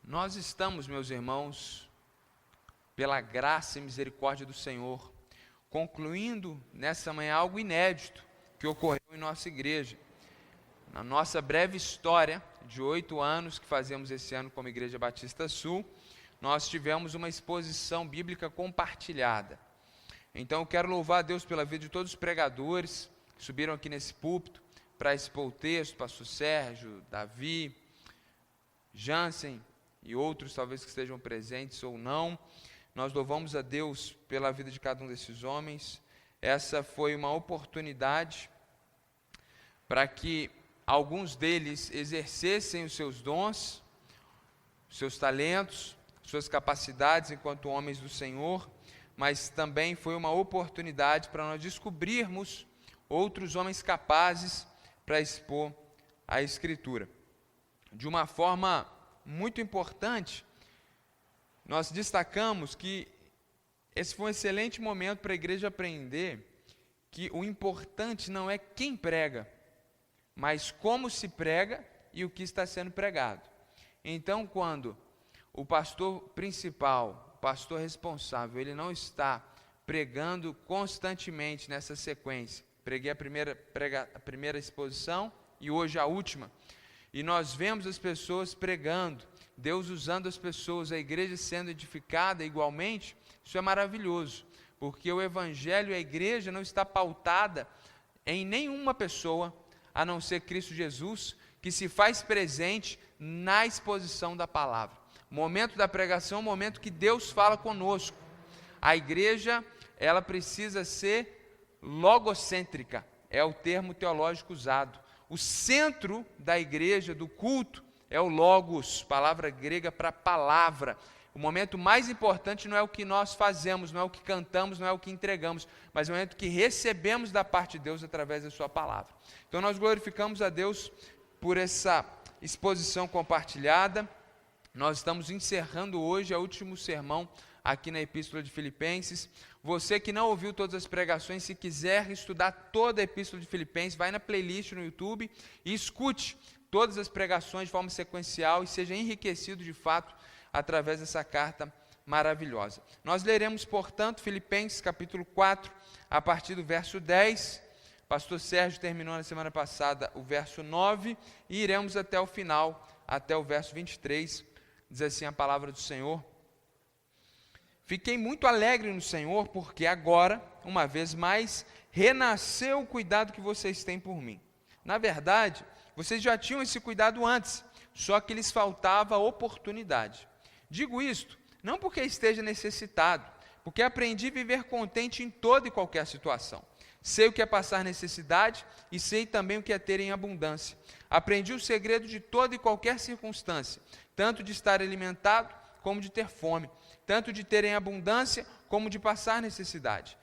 Nós estamos, meus irmãos, pela graça e misericórdia do Senhor, concluindo nessa manhã algo inédito que ocorreu em nossa igreja. Na nossa breve história de 8 anos que fazemos esse ano como Igreja Batista Sul, nós tivemos uma exposição bíblica compartilhada. Então eu quero louvar a Deus pela vida de todos os pregadores que subiram aqui nesse púlpito para expor o texto, pastor Sérgio, Davi, Jansen e outros talvez que estejam presentes ou não. Nós louvamos a Deus pela vida de cada um desses homens. Essa foi uma oportunidade para que alguns deles exercessem os seus dons, os seus talentos, suas capacidades enquanto homens do Senhor, mas também foi uma oportunidade para nós descobrirmos outros homens capazes para expor a Escritura. De uma forma muito importante, nós destacamos que esse foi um excelente momento para a igreja aprender que o importante não é quem prega, mas como se prega e o que está sendo pregado. Então, quando o pastor principal, o pastor responsável, ele não está pregando constantemente nessa sequência, preguei a primeira exposição e hoje a última, e nós vemos as pessoas pregando, Deus usando as pessoas, a igreja sendo edificada igualmente, isso é maravilhoso, porque o evangelho e a igreja não está pautada em nenhuma pessoa, a não ser Cristo Jesus, que se faz presente na exposição da palavra. O momento da pregação é o momento que Deus fala conosco. A igreja, ela precisa ser logocêntrica, é o termo teológico usado. O centro da igreja, do culto, é o logos, palavra grega para palavra. O momento mais importante não é o que nós fazemos, não é o que cantamos, não é o que entregamos, mas é o momento que recebemos da parte de Deus através da sua palavra. Então nós glorificamos a Deus por essa exposição compartilhada. Nós estamos encerrando hoje o último sermão aqui na Epístola de Filipenses. Você que não ouviu todas as pregações, se quiser estudar toda a Epístola de Filipenses, vai na playlist no YouTube e escute todas as pregações de forma sequencial e seja enriquecido de fato através dessa carta maravilhosa. Nós leremos, portanto, Filipenses capítulo 4, a partir do verso 10. Pastor Sérgio terminou na semana passada o verso 9 e iremos até o final, até o verso 23. Diz assim a palavra do Senhor: Fiquei muito alegre no Senhor, porque agora, uma vez mais, renasceu o cuidado que vocês têm por mim. Na verdade, vocês já tinham esse cuidado antes, só que lhes faltava oportunidade. Digo isto, não porque esteja necessitado, porque aprendi a viver contente em toda e qualquer situação. Sei o que é passar necessidade e sei também o que é ter em abundância. Aprendi o segredo de toda e qualquer circunstância, tanto de estar alimentado como de ter fome, tanto de ter em abundância como de passar necessidade.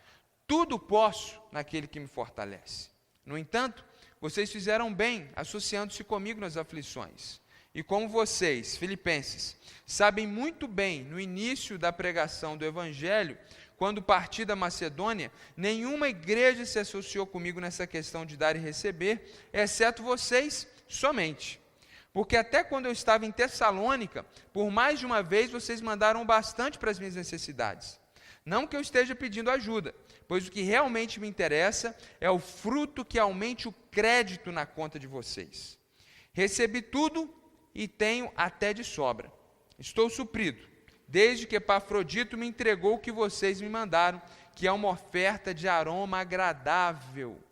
Tudo posso naquele que me fortalece. No entanto, vocês fizeram bem associando-se comigo nas aflições. E como vocês, filipenses, sabem muito bem, no início da pregação do Evangelho, quando parti da Macedônia, nenhuma igreja se associou comigo nessa questão de dar e receber, exceto vocês somente. Porque até quando eu estava em Tessalônica, por mais de uma vez vocês mandaram bastante para as minhas necessidades. Não que eu esteja pedindo ajuda, pois o que realmente me interessa é o fruto que aumente o crédito na conta de vocês. Recebi tudo e tenho até de sobra. Estou suprido, desde que Epafrodito me entregou o que vocês me mandaram, que é uma oferta de aroma agradável,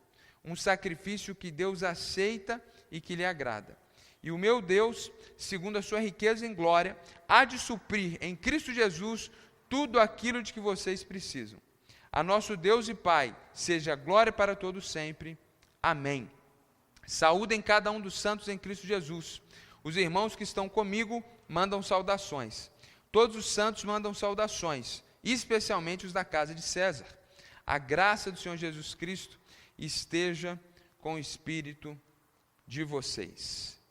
um sacrifício que Deus aceita e que lhe agrada. E o meu Deus, segundo a sua riqueza em glória, há de suprir em Cristo Jesus tudo aquilo de que vocês precisam. A nosso Deus e Pai, seja glória para todos sempre. Amém. Saúdem cada um dos santos em Cristo Jesus. Os irmãos que estão comigo mandam saudações. Todos os santos mandam saudações, especialmente os da casa de César. A graça do Senhor Jesus Cristo esteja com o espírito de vocês.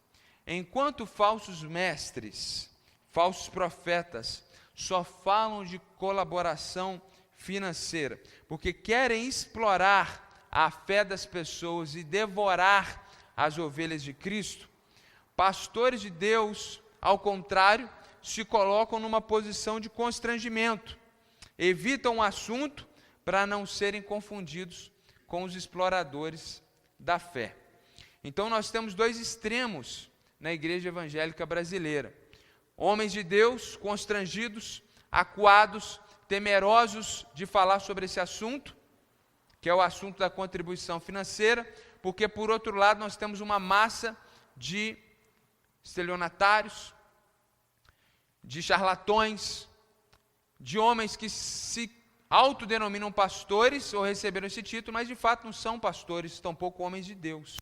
Enquanto falsos mestres, falsos profetas, só falam de colaboração financeira, porque querem explorar a fé das pessoas e devorar as ovelhas de Cristo, pastores de Deus, ao contrário, se colocam numa posição de constrangimento, evitam o assunto para não serem confundidos com os exploradores da fé. Então nós temos dois extremos na igreja evangélica brasileira: homens de Deus constrangidos, acuados, temerosos de falar sobre esse assunto, que é o assunto da contribuição financeira, porque por outro lado nós temos uma massa de estelionatários, de charlatões, de homens que se autodenominam pastores ou receberam esse título, mas de fato não são pastores, tampouco homens de Deus,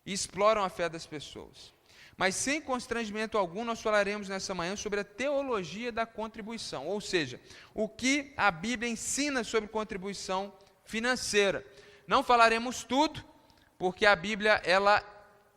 e exploram a fé das pessoas. Mas sem constrangimento algum nós falaremos nessa manhã sobre a teologia da contribuição, ou seja, o que a Bíblia ensina sobre contribuição financeira. Não falaremos tudo, porque a Bíblia ela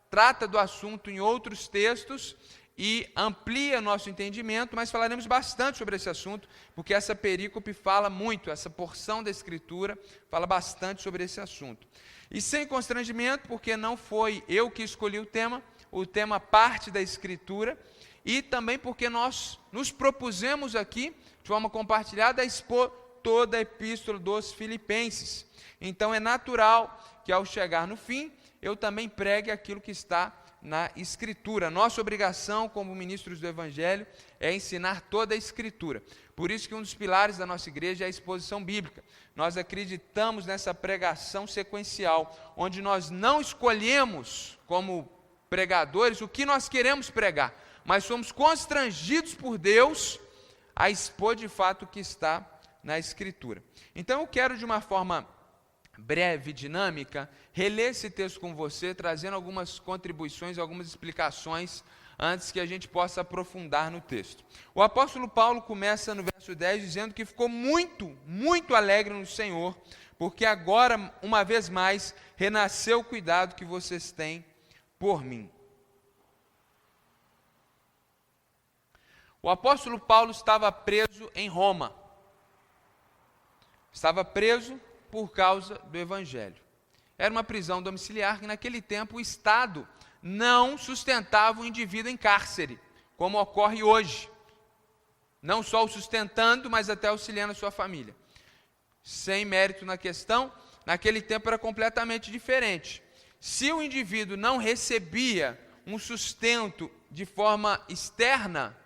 trata do assunto em outros textos e amplia nosso entendimento, mas falaremos bastante sobre esse assunto, porque essa perícope fala muito, essa porção da Escritura fala bastante sobre esse assunto. E sem constrangimento, porque não foi eu que escolhi o tema parte da Escritura, e também porque nós nos propusemos aqui, de forma compartilhada, a expor toda a Epístola dos Filipenses. Então é natural que ao chegar no fim, eu também pregue aquilo que está na Escritura. Nossa obrigação como ministros do Evangelho é ensinar toda a Escritura. Por isso que um dos pilares da nossa igreja é a exposição bíblica. Nós acreditamos nessa pregação sequencial, onde nós não escolhemos como pregadores o que nós queremos pregar, mas somos constrangidos por Deus a expor de fato o que está na Escritura. Então eu quero, de uma forma breve, dinâmica, reler esse texto com você, trazendo algumas contribuições, algumas explicações, antes que a gente possa aprofundar no texto. O apóstolo Paulo começa no verso 10 dizendo que ficou muito, muito alegre no Senhor, porque agora, uma vez mais, renasceu o cuidado que vocês têm por mim. O apóstolo Paulo estava preso em Roma. Estava preso por causa do Evangelho. Era uma prisão domiciliar que naquele tempo o Estado não sustentava o indivíduo em cárcere, como ocorre hoje. Não só o sustentando, mas até auxiliando a sua família. Sem mérito na questão, naquele tempo era completamente diferente. Se o indivíduo não recebia um sustento de forma externa,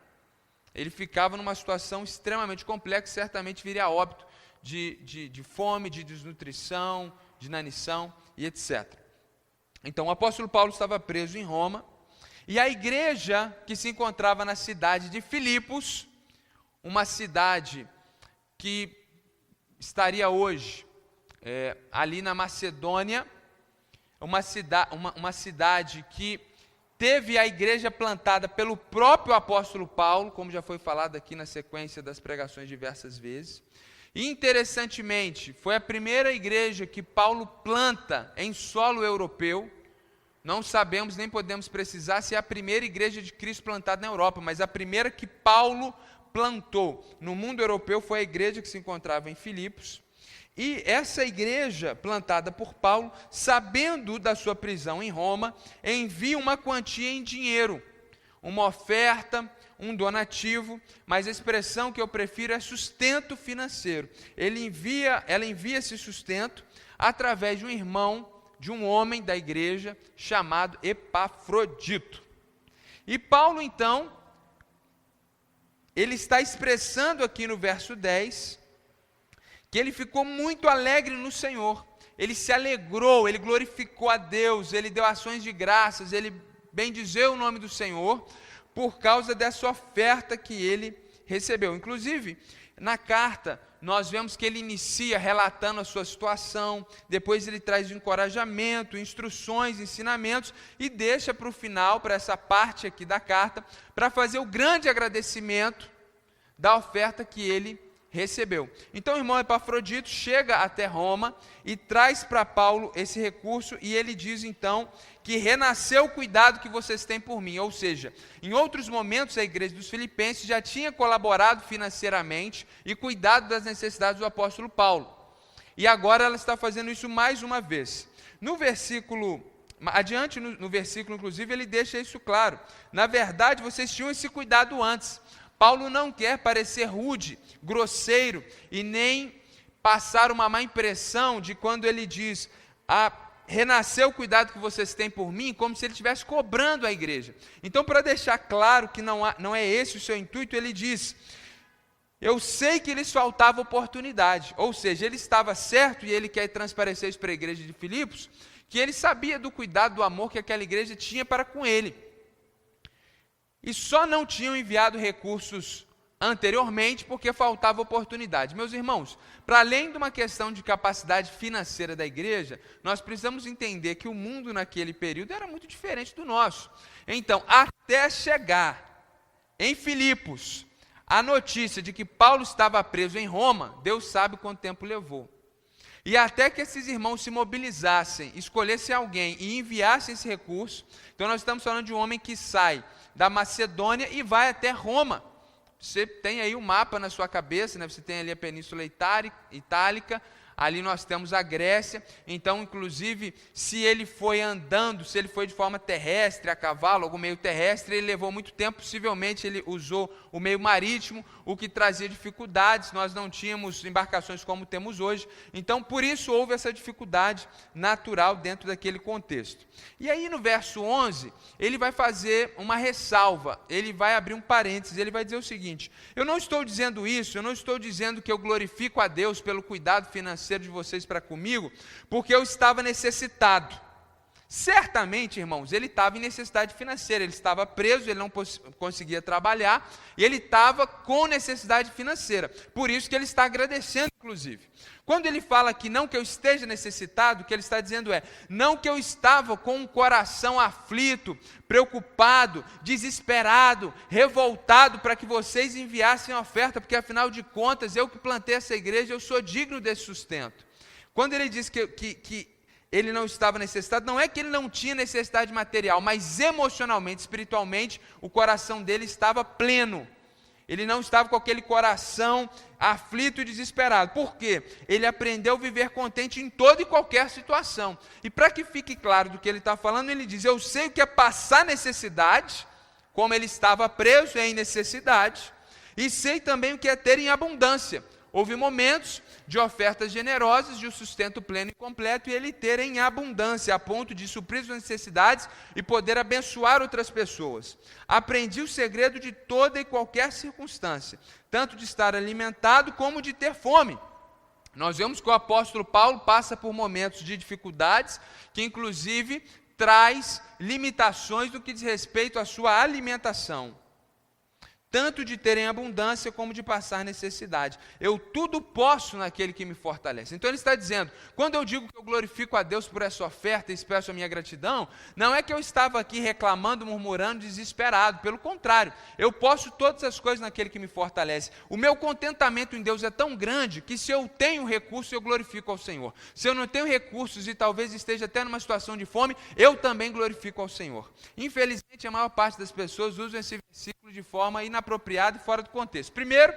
ele ficava numa situação extremamente complexa, certamente viria a óbito de fome, de desnutrição, de inanição e etc. Então o apóstolo Paulo estava preso em Roma, e a igreja que se encontrava na cidade de Filipos, uma cidade que estaria hoje ali na Macedônia, uma cidade que teve a igreja plantada pelo próprio apóstolo Paulo, como já foi falado aqui na sequência das pregações diversas vezes. E, interessantemente, foi a primeira igreja que Paulo planta em solo europeu. Não sabemos, nem podemos precisar se é a primeira igreja de Cristo plantada na Europa, mas a primeira que Paulo plantou no mundo europeu foi a igreja que se encontrava em Filipos. E essa igreja plantada por Paulo, sabendo da sua prisão em Roma, envia uma quantia em dinheiro, uma oferta, um donativo, mas a expressão que eu prefiro é sustento financeiro. Ela envia esse sustento através de um irmão, de um homem da igreja, chamado Epafrodito. E Paulo, então, ele está expressando aqui no verso 10, que ele ficou muito alegre no Senhor, ele se alegrou, ele glorificou a Deus, ele deu ações de graças, ele bendizeu o nome do Senhor, por causa dessa oferta que ele recebeu. Inclusive, na carta, nós vemos que ele inicia relatando a sua situação, depois ele traz encorajamento, instruções, ensinamentos, e deixa para o final, para essa parte aqui da carta, para fazer o grande agradecimento da oferta que ele recebeu. Então o irmão Epafrodito chega até Roma e traz para Paulo esse recurso, e ele diz então que renasceu o cuidado que vocês têm por mim. Ou seja, em outros momentos a igreja dos Filipenses já tinha colaborado financeiramente e cuidado das necessidades do apóstolo Paulo. E agora ela está fazendo isso mais uma vez. No versículo, inclusive, ele deixa isso claro. Na verdade, vocês tinham esse cuidado antes, Paulo não quer parecer rude, grosseiro e nem passar uma má impressão de quando ele diz: renasceu o cuidado que vocês têm por mim, como se ele estivesse cobrando a igreja. Então, para deixar claro que não é esse o seu intuito, ele diz: eu sei que lhes faltava oportunidade, ou seja, ele estava certo, e ele quer transparecer isso para a igreja de Filipos, que ele sabia do cuidado, do amor que aquela igreja tinha para com ele, e só não tinham enviado recursos anteriormente porque faltava oportunidade. Meus irmãos, para além de uma questão de capacidade financeira da igreja, nós precisamos entender que o mundo naquele período era muito diferente do nosso. Então, até chegar em Filipos a notícia de que Paulo estava preso em Roma, Deus sabe quanto tempo levou. E até que esses irmãos se mobilizassem, escolhessem alguém e enviassem esse recurso, então nós estamos falando de um homem que sai da Macedônia e vai até Roma. Você tem aí um mapa na sua cabeça, né? Você tem ali a Península Itálica, ali nós temos a Grécia. Então, inclusive, se ele foi andando, se ele foi de forma terrestre, a cavalo, algum meio terrestre, ele levou muito tempo, possivelmente ele usou o meio marítimo, o que trazia dificuldades, nós não tínhamos embarcações como temos hoje, então por isso houve essa dificuldade natural dentro daquele contexto. E aí no verso 11, ele vai fazer uma ressalva, ele vai abrir um parênteses, ele vai dizer o seguinte: eu não estou dizendo isso, eu não estou dizendo que eu glorifico a Deus pelo cuidado financeiro de vocês para comigo, porque eu estava necessitado. Certamente, irmãos, ele estava em necessidade financeira, ele estava preso, ele não conseguia trabalhar, e ele estava com necessidade financeira, por isso que ele está agradecendo, inclusive. Quando ele fala aqui, não que eu esteja necessitado, o que ele está dizendo é, não que eu estava com um coração aflito, preocupado, desesperado, revoltado, para que vocês enviassem a oferta, porque afinal de contas, eu que plantei essa igreja, eu sou digno desse sustento. Quando ele diz que ele não estava necessitado, não é que ele não tinha necessidade material, mas emocionalmente, espiritualmente, o coração dele estava pleno. Ele não estava com aquele coração aflito e desesperado. Por quê? Ele aprendeu a viver contente em toda e qualquer situação. E para que fique claro do que ele está falando, ele diz: eu sei o que é passar necessidade, como ele estava preso em necessidade, e sei também o que é ter em abundância. Houve momentos de ofertas generosas, de um sustento pleno e completo, e ele ter em abundância, a ponto de suprir as necessidades e poder abençoar outras pessoas. Aprendi o segredo de toda e qualquer circunstância, tanto de estar alimentado como de ter fome. Nós vemos que o apóstolo Paulo passa por momentos de dificuldades, que inclusive traz limitações no que diz respeito à sua alimentação. Tanto de ter em abundância como de passar necessidade. Eu tudo posso naquele que me fortalece. Então ele está dizendo, quando eu digo que eu glorifico a Deus por essa oferta e expresso a minha gratidão, não é que eu estava aqui reclamando, murmurando, desesperado. Pelo contrário, eu posso todas as coisas naquele que me fortalece. O meu contentamento em Deus é tão grande que se eu tenho recursos, eu glorifico ao Senhor. Se eu não tenho recursos e talvez esteja até numa situação de fome, eu também glorifico ao Senhor. Infelizmente, a maior parte das pessoas usam esse versículo de forma inapropriada e fora do contexto. Primeiro,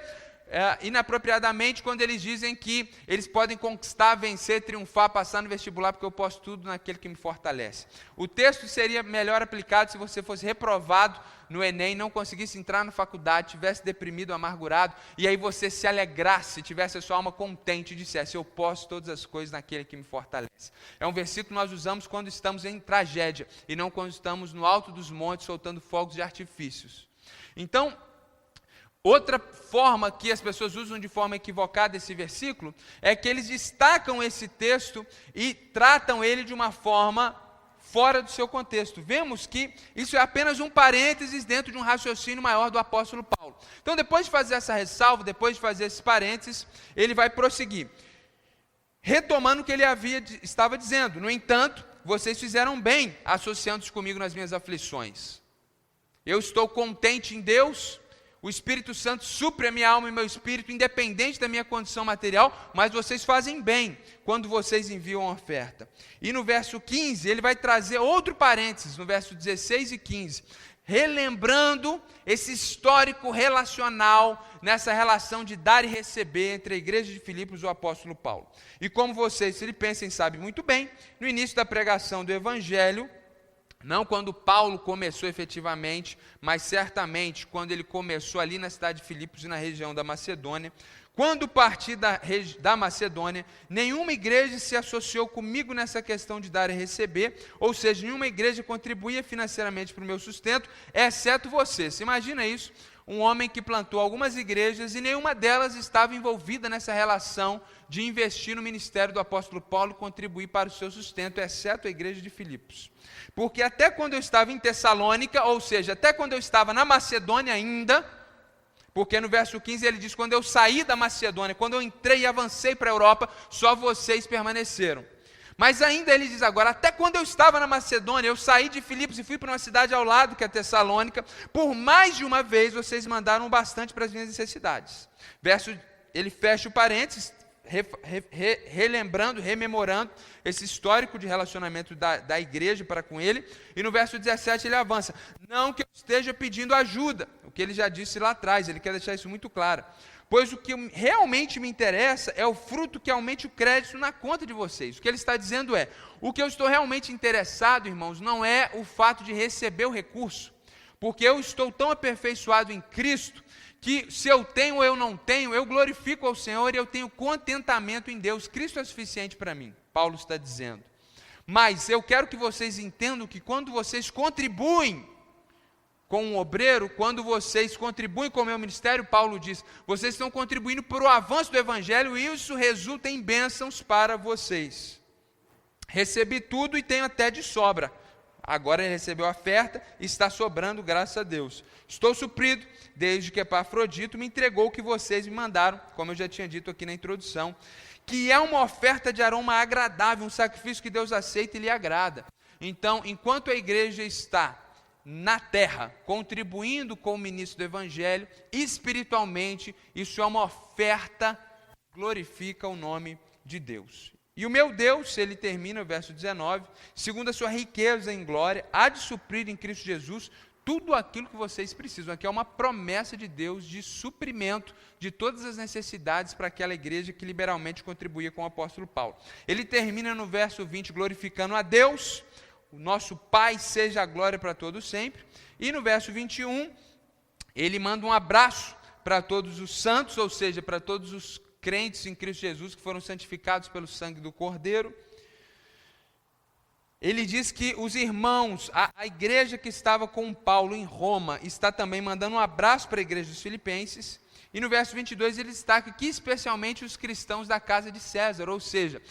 inapropriadamente, quando eles dizem que eles podem conquistar, vencer, triunfar, passar no vestibular, porque eu posso tudo naquele que me fortalece. O texto seria melhor aplicado se você fosse reprovado no Enem, não conseguisse entrar na faculdade, tivesse deprimido, amargurado, e aí você se alegrasse, tivesse a sua alma contente e dissesse, eu posso todas as coisas naquele que me fortalece. É um versículo que nós usamos quando estamos em tragédia, e não quando estamos no alto dos montes, soltando fogos de artifícios. Então, outra forma que as pessoas usam de forma equivocada esse versículo, é que eles destacam esse texto e tratam ele de uma forma fora do seu contexto. Vemos que isso é apenas um parênteses dentro de um raciocínio maior do apóstolo Paulo. Então, depois de fazer essa ressalva, depois de fazer esses parênteses, ele vai prosseguir, retomando o que ele estava dizendo. No entanto, vocês fizeram bem associando-se comigo nas minhas aflições. Eu estou contente em Deus, o Espírito Santo supre a minha alma e meu espírito, independente da minha condição material, mas vocês fazem bem quando vocês enviam a oferta. E no verso 15, ele vai trazer outro parênteses, no verso 16 e 15, relembrando esse histórico relacional, nessa relação de dar e receber entre a igreja de Filipos e o apóstolo Paulo. E como vocês filipenses sabem muito bem, no início da pregação do Evangelho, Não quando Paulo começou efetivamente, mas certamente quando ele começou ali na cidade de Filipos e na região da Macedônia. Quando parti da Macedônia, nenhuma igreja se associou comigo nessa questão de dar e receber, ou seja, nenhuma igreja contribuía financeiramente para o meu sustento, exceto você. Você imagina isso? Um homem que plantou algumas igrejas e nenhuma delas estava envolvida nessa relação de investir no ministério do apóstolo Paulo e contribuir para o seu sustento, exceto a igreja de Filipos. Porque até quando eu estava em Tessalônica, ou seja, até quando eu estava na Macedônia ainda, porque no verso 15 ele diz, quando eu saí da Macedônia, quando eu entrei e avancei para a Europa, só vocês permaneceram. Mas ainda ele diz agora, até quando eu estava na Macedônia, eu saí de Filipos e fui para uma cidade ao lado, que é Tessalônica, por mais de uma vez vocês mandaram bastante para as minhas necessidades. Ele fecha o parênteses, rememorando esse histórico de relacionamento da igreja para com ele, e no verso 17 ele avança, não que eu esteja pedindo ajuda, o que ele já disse lá atrás, ele quer deixar isso muito claro, pois o que realmente me interessa é o fruto que aumente o crédito na conta de vocês. O que ele está dizendo é, o que eu estou realmente interessado, irmãos, não é o fato de receber o recurso, porque eu estou tão aperfeiçoado em Cristo, que se eu tenho ou eu não tenho, eu glorifico ao Senhor e eu tenho contentamento em Deus. Cristo é suficiente para mim, Paulo está dizendo. Mas eu quero que vocês entendam que quando vocês contribuem com um obreiro, quando vocês contribuem com o meu ministério, Paulo diz, vocês estão contribuindo para o avanço do Evangelho e isso resulta em bênçãos para vocês. Recebi tudo e tenho até de sobra. Agora ele recebeu a oferta e está sobrando, graças a Deus. Estou suprido, desde que Epafrodito me entregou o que vocês me mandaram, como eu já tinha dito aqui na introdução, que é uma oferta de aroma agradável, um sacrifício que Deus aceita e lhe agrada. Então, enquanto a igreja está na terra, contribuindo com o ministro do Evangelho, espiritualmente, isso é uma oferta que glorifica o nome de Deus. E o meu Deus, ele termina o verso 19, segundo a sua riqueza em glória, há de suprir em Cristo Jesus tudo aquilo que vocês precisam. Aqui é uma promessa de Deus de suprimento de todas as necessidades para aquela igreja que liberalmente contribuía com o apóstolo Paulo. Ele termina no verso 20 glorificando a Deus, o nosso Pai seja a glória para todos sempre. E no verso 21, ele manda um abraço para todos os santos, ou seja, para todos os crentes em Cristo Jesus que foram santificados pelo sangue do Cordeiro. Ele diz que os irmãos, a igreja que estava com Paulo em Roma, está também mandando um abraço para a igreja dos Filipenses. E no verso 22 ele destaca que especialmente os cristãos da casa de César, ou seja,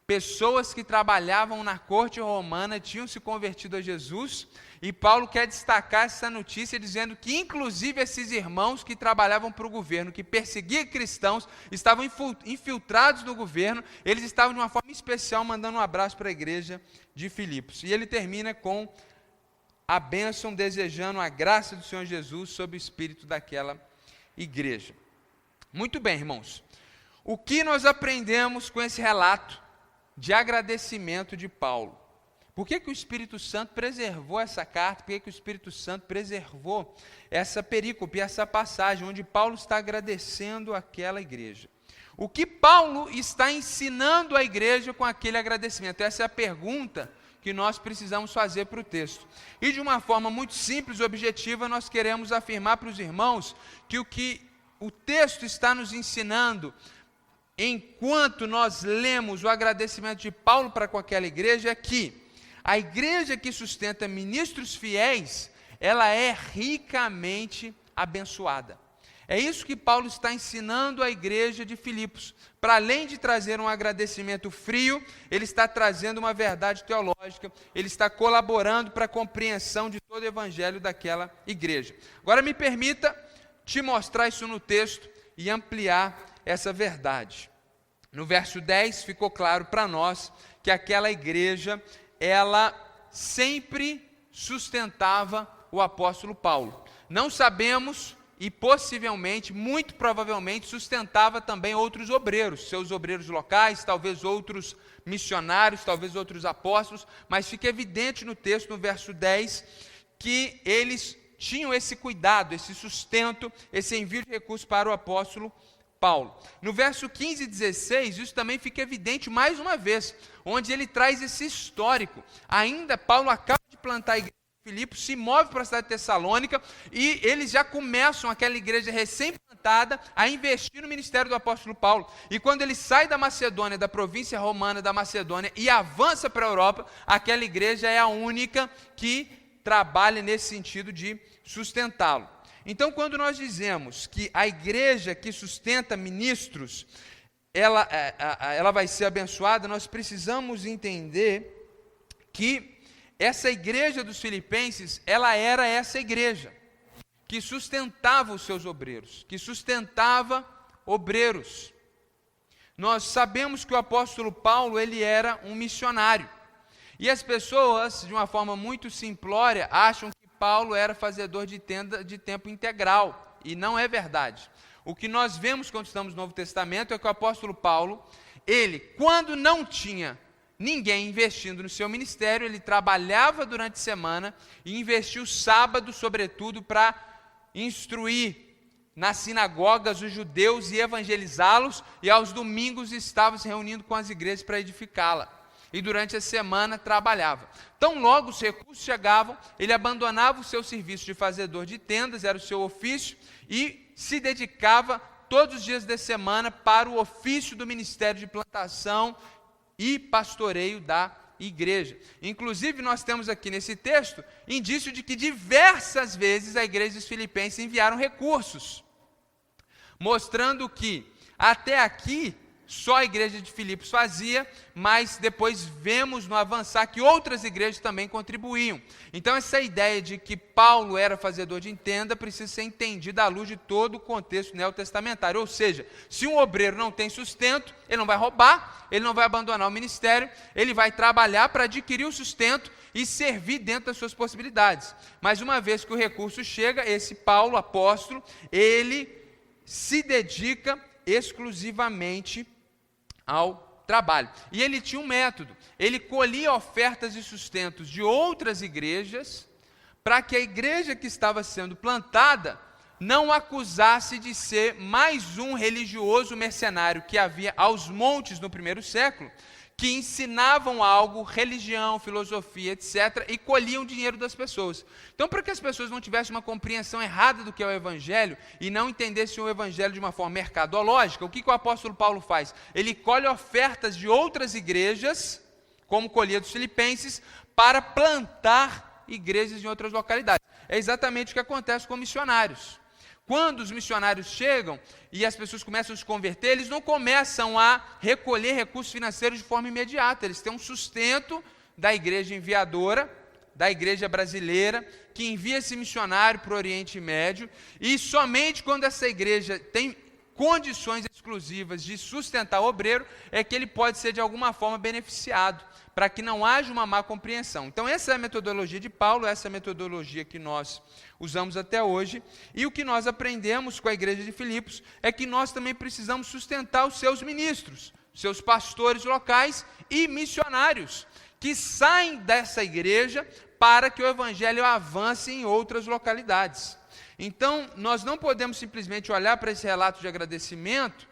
pessoas que trabalhavam na corte romana tinham se convertido a Jesus, e Paulo quer destacar essa notícia dizendo que inclusive esses irmãos que trabalhavam para o governo, que perseguia cristãos, estavam infiltrados no governo, eles estavam de uma forma especial mandando um abraço para a igreja de Filipos. E ele termina com a bênção, desejando a graça do Senhor Jesus sobre o espírito daquela igreja. Muito bem, irmãos, o que nós aprendemos com esse relato de agradecimento de Paulo? Por que o Espírito Santo preservou essa carta? Por que o Espírito Santo preservou essa perícope, essa passagem, onde Paulo está agradecendo aquela igreja? O que Paulo está ensinando à igreja com aquele agradecimento? Essa é a pergunta que nós precisamos fazer para o texto. E de uma forma muito simples e objetiva, nós queremos afirmar para os irmãos que o texto está nos ensinando, enquanto nós lemos o agradecimento de Paulo para com aquela igreja, é que a igreja que sustenta ministros fiéis, ela é ricamente abençoada. É isso que Paulo está ensinando à igreja de Filipos. Para além de trazer um agradecimento frio, ele está trazendo uma verdade teológica, ele está colaborando para a compreensão de todo o evangelho daquela igreja. Agora me permita te mostrar isso no texto e ampliar essa verdade. No verso 10 ficou claro para nós que aquela igreja, ela sempre sustentava o apóstolo Paulo. Não sabemos, e possivelmente, muito provavelmente, sustentava também outros obreiros, seus obreiros locais, talvez outros missionários, talvez outros apóstolos, mas fica evidente no texto, no verso 10, que eles tinham esse cuidado, esse sustento, esse envio de recursos para o apóstolo Paulo. No verso 15 e 16, isso também fica evidente mais uma vez, onde ele traz esse histórico. Ainda Paulo acaba de plantar a igreja de Filipos, se move para a cidade de Tessalônica e eles já começam, aquela igreja recém-plantada, a investir no ministério do apóstolo Paulo. E quando ele sai da Macedônia, da província romana da Macedônia, e avança para a Europa, aquela igreja é a única que trabalha nesse sentido de sustentá-lo. Então, quando nós dizemos que a igreja que sustenta ministros, ela vai ser abençoada, nós precisamos entender que essa igreja dos filipenses, ela era essa igreja que sustentava os seus obreiros, que sustentava obreiros. Nós sabemos que o apóstolo Paulo, ele era um missionário. E as pessoas, de uma forma muito simplória, acham que Paulo era fazedor de tenda de tempo integral, e não é verdade. O que nós vemos quando estamos no Novo Testamento é que o apóstolo Paulo, ele, quando não tinha ninguém investindo no seu ministério, ele trabalhava durante a semana e investia o sábado, sobretudo, para instruir nas sinagogas os judeus e evangelizá-los, e aos domingos estava se reunindo com as igrejas para edificá-la. E durante a semana trabalhava. Tão logo os recursos chegavam, ele abandonava o seu serviço de fazedor de tendas, era o seu ofício, e se dedicava todos os dias da semana para o ofício do ministério de plantação e pastoreio da igreja. Inclusive, nós temos aqui nesse texto indício de que diversas vezes a igreja dos Filipenses enviaram recursos, mostrando que até aqui só a igreja de Filipos fazia, mas depois vemos no avançar que outras igrejas também contribuíam. Então essa ideia de que Paulo era fazedor de tenda precisa ser entendida à luz de todo o contexto neotestamentário. Ou seja, se um obreiro não tem sustento, ele não vai roubar, ele não vai abandonar o ministério, ele vai trabalhar para adquirir o sustento e servir dentro das suas possibilidades. Mas uma vez que o recurso chega, esse Paulo, apóstolo, ele se dedica exclusivamente ao trabalho. E ele tinha um método, ele colhia ofertas e sustentos de outras igrejas, para que a igreja que estava sendo plantada não acusasse de ser mais um religioso mercenário que havia aos montes no primeiro século, que ensinavam algo, religião, filosofia, etc., e colhiam dinheiro das pessoas. Então, para que as pessoas não tivessem uma compreensão errada do que é o Evangelho, e não entendessem o Evangelho de uma forma mercadológica, o que o apóstolo Paulo faz? Ele colhe ofertas de outras igrejas, como colhia dos filipenses, para plantar igrejas em outras localidades. É exatamente o que acontece com missionários. Quando os missionários chegam e as pessoas começam a se converter, eles não começam a recolher recursos financeiros de forma imediata. Eles têm um sustento da igreja enviadora, da igreja brasileira, que envia esse missionário para o Oriente Médio, e somente quando essa igreja tem condições exclusivas de sustentar o obreiro, é que ele pode ser de alguma forma beneficiado, para que não haja uma má compreensão. Então essa é a metodologia de Paulo, essa é a metodologia que nós usamos até hoje, e o que nós aprendemos com a igreja de Filipos é que nós também precisamos sustentar os seus ministros, seus pastores locais e missionários, que saem dessa igreja para que o evangelho avance em outras localidades. Então, nós não podemos simplesmente olhar para esse relato de agradecimento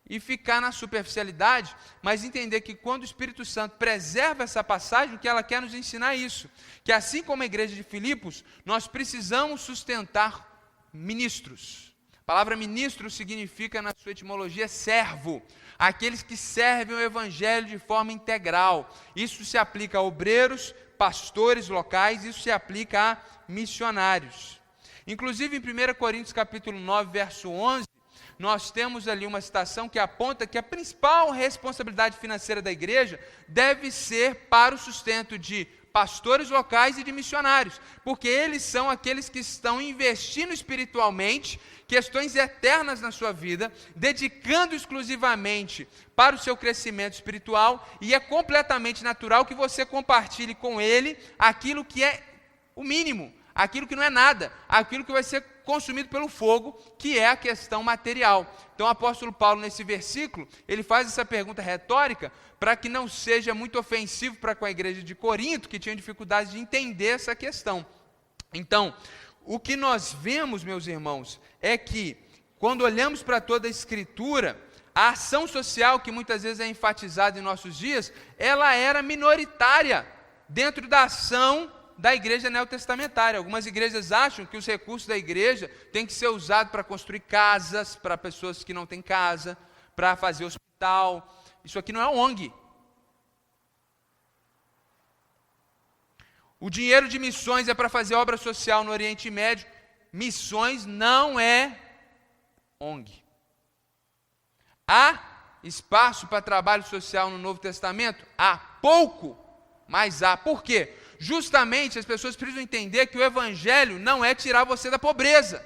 e ficar na superficialidade, mas entender que quando o Espírito Santo preserva essa passagem, o que ela quer nos ensinar é isso, que assim como a igreja de Filipos, nós precisamos sustentar ministros. A palavra ministro significa, na sua etimologia, servo, aqueles que servem o evangelho de forma integral. Isso se aplica a obreiros, pastores locais, isso se aplica a missionários. Inclusive, em 1 Coríntios capítulo 9, verso 11, nós temos ali uma citação que aponta que a principal responsabilidade financeira da igreja deve ser para o sustento de pastores locais e de missionários, porque eles são aqueles que estão investindo espiritualmente questões eternas na sua vida, dedicando exclusivamente para o seu crescimento espiritual, e é completamente natural que você compartilhe com ele aquilo que é o mínimo, aquilo que não é nada, aquilo que vai ser consumido pelo fogo, que é a questão material. Então o apóstolo Paulo, nesse versículo, ele faz essa pergunta retórica para que não seja muito ofensivo para com a igreja de Corinto, que tinha dificuldade de entender essa questão. Então, o que nós vemos, meus irmãos, é que quando olhamos para toda a Escritura, a ação social, que muitas vezes é enfatizada em nossos dias, ela era minoritária dentro da ação da igreja neotestamentária. Algumas igrejas acham que os recursos da igreja têm que ser usados para construir casas, para pessoas que não têm casa, para fazer hospital. Isso aqui não é ONG. O dinheiro de missões é para fazer obra social no Oriente Médio. Missões não é ONG. Há espaço para trabalho social no Novo Testamento? Há pouco, mas há. Por quê? Justamente as pessoas precisam entender que o Evangelho não é tirar você da pobreza.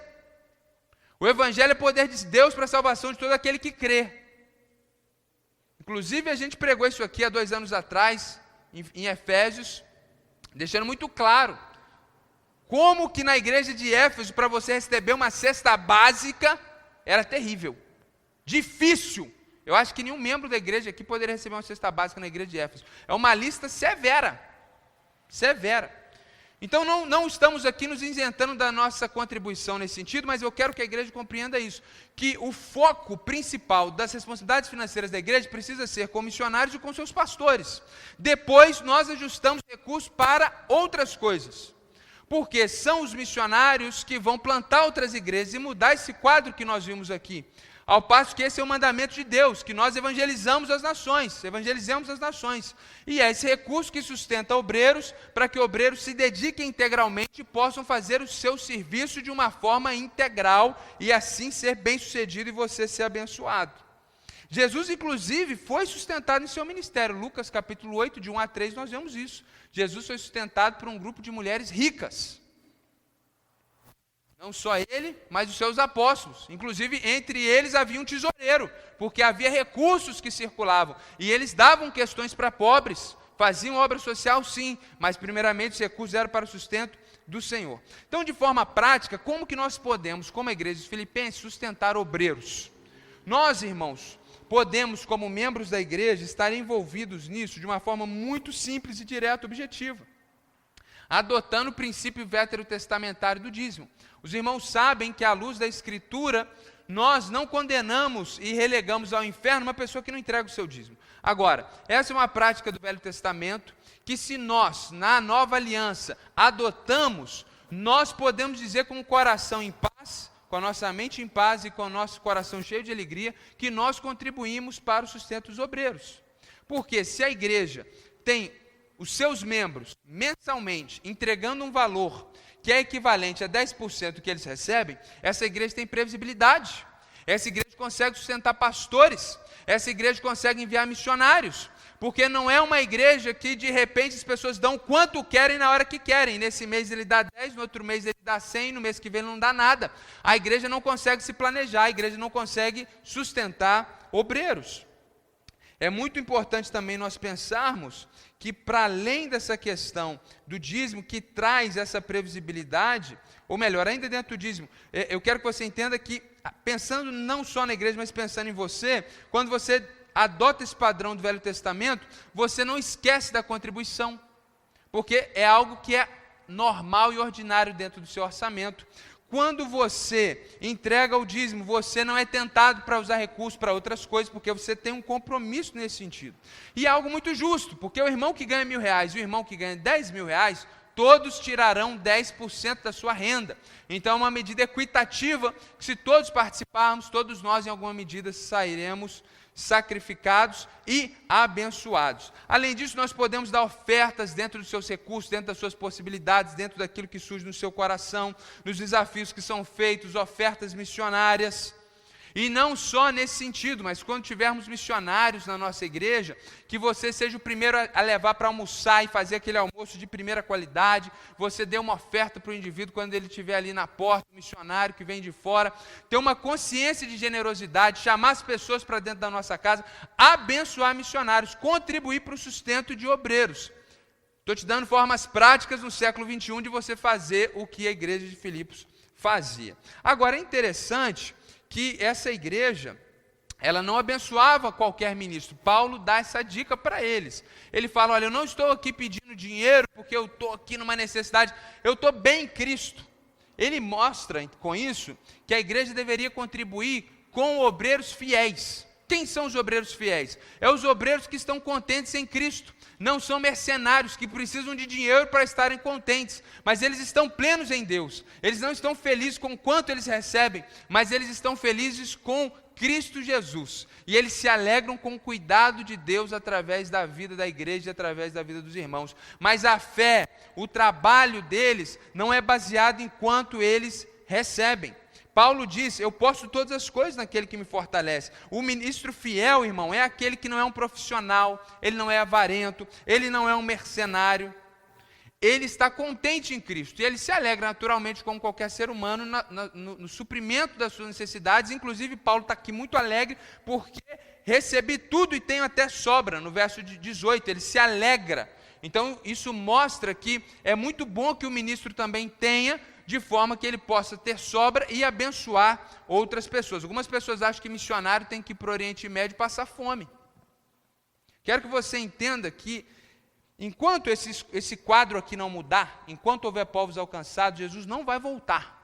O Evangelho é poder de Deus para a salvação de todo aquele que crê. Inclusive a gente pregou isso aqui há 2 anos atrás, em Efésios, deixando muito claro como que na igreja de Éfeso, para você receber uma cesta básica, era terrível, difícil. Eu acho que nenhum membro da igreja aqui poderia receber uma cesta básica na igreja de Éfeso. É uma lista severa, severa. Então não estamos aqui nos isentando da nossa contribuição nesse sentido, mas eu quero que a igreja compreenda isso, que o foco principal das responsabilidades financeiras da igreja precisa ser com missionários e com seus pastores. Depois nós ajustamos recursos para outras coisas, porque são os missionários que vão plantar outras igrejas e mudar esse quadro que nós vimos aqui. Ao passo que esse é o mandamento de Deus, que nós evangelizemos as nações. E é esse recurso que sustenta obreiros, para que obreiros se dediquem integralmente e possam fazer o seu serviço de uma forma integral, e assim ser bem-sucedido e você ser abençoado. Jesus, inclusive, foi sustentado em seu ministério. Lucas capítulo 8, de 1 a 3, nós vemos isso. Jesus foi sustentado por um grupo de mulheres ricas. Não só ele, mas os seus apóstolos. Inclusive, entre eles havia um tesoureiro, porque havia recursos que circulavam. E eles davam questões para pobres, faziam obra social sim, mas primeiramente os recursos eram para o sustento do Senhor. Então, de forma prática, como que nós podemos, como a igreja de Filipenses, sustentar obreiros? Nós, irmãos, podemos, como membros da igreja, estar envolvidos nisso de uma forma muito simples e direta, objetiva, adotando o princípio veterotestamentário do dízimo. Os irmãos sabem que, à luz da Escritura, nós não condenamos e relegamos ao inferno uma pessoa que não entrega o seu dízimo. Agora, essa é uma prática do Velho Testamento, que se nós, na nova aliança, adotamos, nós podemos dizer com o coração em paz, com a nossa mente em paz e com o nosso coração cheio de alegria, que nós contribuímos para o sustento dos obreiros. Porque se a igreja tem os seus membros mensalmente entregando um valor que é equivalente a 10% do que eles recebem, essa igreja tem previsibilidade, essa igreja consegue sustentar pastores, essa igreja consegue enviar missionários, porque não é uma igreja que de repente as pessoas dão quanto querem na hora que querem. Nesse mês ele dá 10, no outro mês ele dá 100, no mês que vem ele não dá nada. A igreja não consegue se planejar, a igreja não consegue sustentar obreiros. É muito importante também nós pensarmos que, para além dessa questão do dízimo, que traz essa previsibilidade, ou melhor, ainda dentro do dízimo, eu quero que você entenda que, pensando não só na igreja, mas pensando em você, quando você adota esse padrão do Velho Testamento, você não esquece da contribuição, porque é algo que é normal e ordinário dentro do seu orçamento. Quando você entrega o dízimo, você não é tentado para usar recursos para outras coisas, porque você tem um compromisso nesse sentido. E é algo muito justo, porque o irmão que ganha R$1.000 e o irmão que ganha R$10.000, todos tirarão 10% da sua renda. Então é uma medida equitativa, que se todos participarmos, todos nós em alguma medida sairemos sacrificados e abençoados. Além disso, nós podemos dar ofertas dentro dos seus recursos, dentro das suas possibilidades, dentro daquilo que surge no seu coração, nos desafios que são feitos, ofertas missionárias. E não só nesse sentido, mas quando tivermos missionários na nossa igreja, que você seja o primeiro a levar para almoçar e fazer aquele almoço de primeira qualidade, você dê uma oferta para o indivíduo quando ele estiver ali na porta, o missionário que vem de fora, ter uma consciência de generosidade, chamar as pessoas para dentro da nossa casa, abençoar missionários, contribuir para o sustento de obreiros. Estou te dando formas práticas no século 21 de você fazer o que a igreja de Filipos fazia. Agora, é interessante que essa igreja, ela não abençoava qualquer ministro. Paulo dá essa dica para eles. Ele fala, olha, eu não estou aqui pedindo dinheiro porque eu estou aqui numa necessidade, eu estou bem em Cristo. Ele mostra com isso que a igreja deveria contribuir com obreiros fiéis. Quem são os obreiros fiéis? É os obreiros que estão contentes em Cristo. Não são mercenários que precisam de dinheiro para estarem contentes, mas eles estão plenos em Deus. Eles não estão felizes com quanto eles recebem, mas eles estão felizes com Cristo Jesus. E eles se alegram com o cuidado de Deus através da vida da igreja e através da vida dos irmãos. Mas a fé, o trabalho deles, não é baseado em quanto eles recebem. Paulo diz, eu posso todas as coisas naquele que me fortalece. O ministro fiel, irmão, é aquele que não é um profissional, ele não é avarento, ele não é um mercenário. Ele está contente em Cristo e ele se alegra naturalmente como qualquer ser humano no suprimento das suas necessidades. Inclusive Paulo está aqui muito alegre porque recebi tudo e tenho até sobra, no verso 18, ele se alegra. Então isso mostra que é muito bom que o ministro também tenha, de forma que ele possa ter sobra e abençoar outras pessoas. Algumas pessoas acham que missionário tem que ir para o Oriente Médio passar fome. Quero que você entenda que enquanto esse quadro aqui não mudar, enquanto houver povos alcançados, Jesus não vai voltar.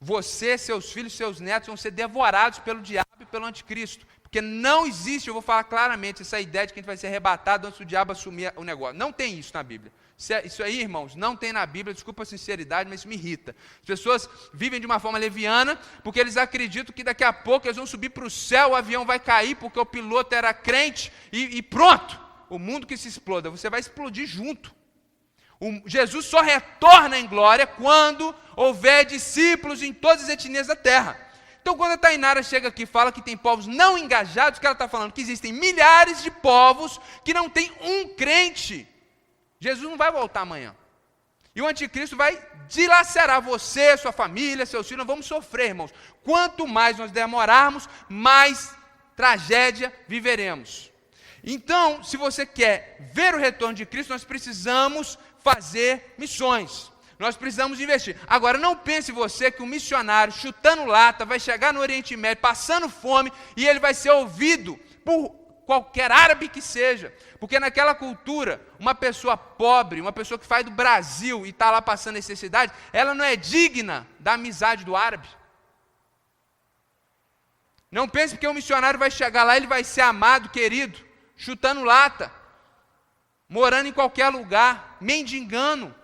Você, seus filhos, seus netos vão ser devorados pelo diabo e pelo anticristo. Porque não existe, eu vou falar claramente, essa ideia de que a gente vai ser arrebatado antes do diabo assumir o negócio. Não tem isso na Bíblia. Isso aí, irmãos, não tem na Bíblia, desculpa a sinceridade, mas isso me irrita. As pessoas vivem de uma forma leviana, porque eles acreditam que daqui a pouco eles vão subir para o céu, o avião vai cair, porque o piloto era crente, e pronto, o mundo que se exploda, você vai explodir junto. Jesus só retorna em glória quando houver discípulos em todas as etnias da terra. Então, quando a Tainara chega aqui e fala que tem povos não engajados, o que ela está falando? Que existem milhares de povos que não tem um crente. Jesus não vai voltar amanhã. E o anticristo vai dilacerar você, sua família, seus filhos. Nós vamos sofrer, irmãos. Quanto mais nós demorarmos, mais tragédia viveremos. Então, se você quer ver o retorno de Cristo, nós precisamos fazer missões. Nós precisamos investir. Agora, não pense você que um missionário chutando lata vai chegar no Oriente Médio, passando fome, e ele vai ser ouvido por qualquer árabe que seja. Porque naquela cultura, uma pessoa pobre, uma pessoa que faz do Brasil e está lá passando necessidade, ela não é digna da amizade do árabe. Não pense que um missionário vai chegar lá, ele vai ser amado, querido, chutando lata, morando em qualquer lugar, mendigando.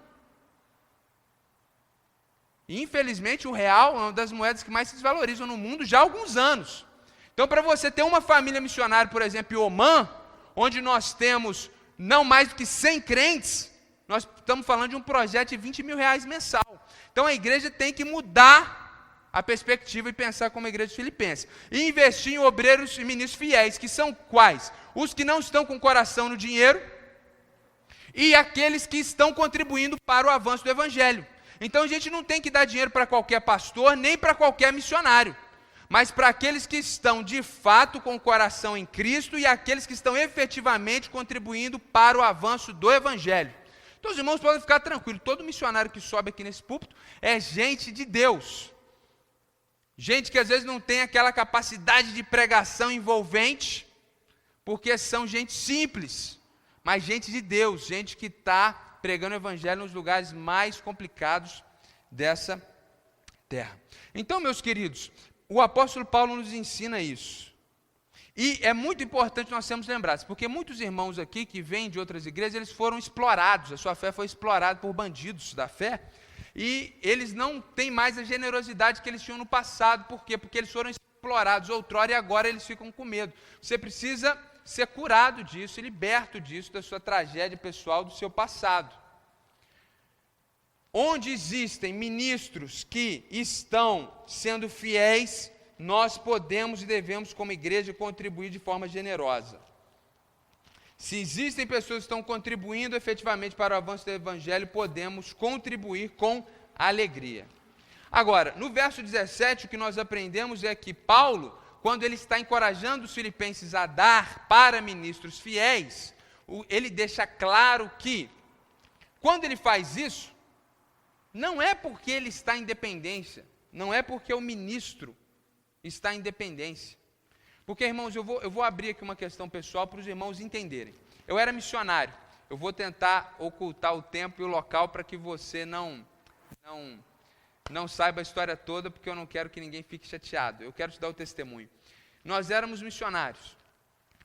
E, infelizmente, o real é uma das moedas que mais se desvalorizam no mundo já há alguns anos. Então, para você ter uma família missionária, por exemplo, em Omã, onde nós temos não mais do que 100 crentes, nós estamos falando de um projeto de R$20 mil mensal. Então, a igreja tem que mudar a perspectiva e pensar como a igreja filipense. E investir em obreiros e ministros fiéis, que são quais? Os que não estão com o coração no dinheiro e aqueles que estão contribuindo para o avanço do evangelho. Então, a gente não tem que dar dinheiro para qualquer pastor, nem para qualquer missionário, mas para aqueles que estão de fato com o coração em Cristo e aqueles que estão efetivamente contribuindo para o avanço do evangelho. Então, os irmãos podem ficar tranquilos, todo missionário que sobe aqui nesse púlpito é gente de Deus. Gente que às vezes não tem aquela capacidade de pregação envolvente, porque são gente simples, mas gente de Deus, gente que está pregando o evangelho nos lugares mais complicados dessa terra. Então, meus queridos, o apóstolo Paulo nos ensina isso. E é muito importante nós sermos lembrados, porque muitos irmãos aqui que vêm de outras igrejas, eles foram explorados, a sua fé foi explorada por bandidos da fé, e eles não têm mais a generosidade que eles tinham no passado. Por quê? Porque eles foram explorados outrora e agora eles ficam com medo. Você precisa ser curado disso, liberto disso, da sua tragédia pessoal, do seu passado. Onde existem ministros que estão sendo fiéis, nós podemos e devemos, como igreja, contribuir de forma generosa. Se existem pessoas que estão contribuindo efetivamente para o avanço do evangelho, podemos contribuir com alegria. Agora, no verso 17, o que nós aprendemos é que Paulo, quando ele está encorajando os filipenses a dar para ministros fiéis, ele deixa claro que, quando ele faz isso, não é porque ele está em dependência, não é porque o ministro está em dependência. Porque, irmãos, eu vou abrir aqui uma questão pessoal para os irmãos entenderem. Eu era missionário, eu vou tentar ocultar o tempo e o local para que você não saiba a história toda, porque eu não quero que ninguém fique chateado. Eu quero te dar o testemunho. nós éramos missionários.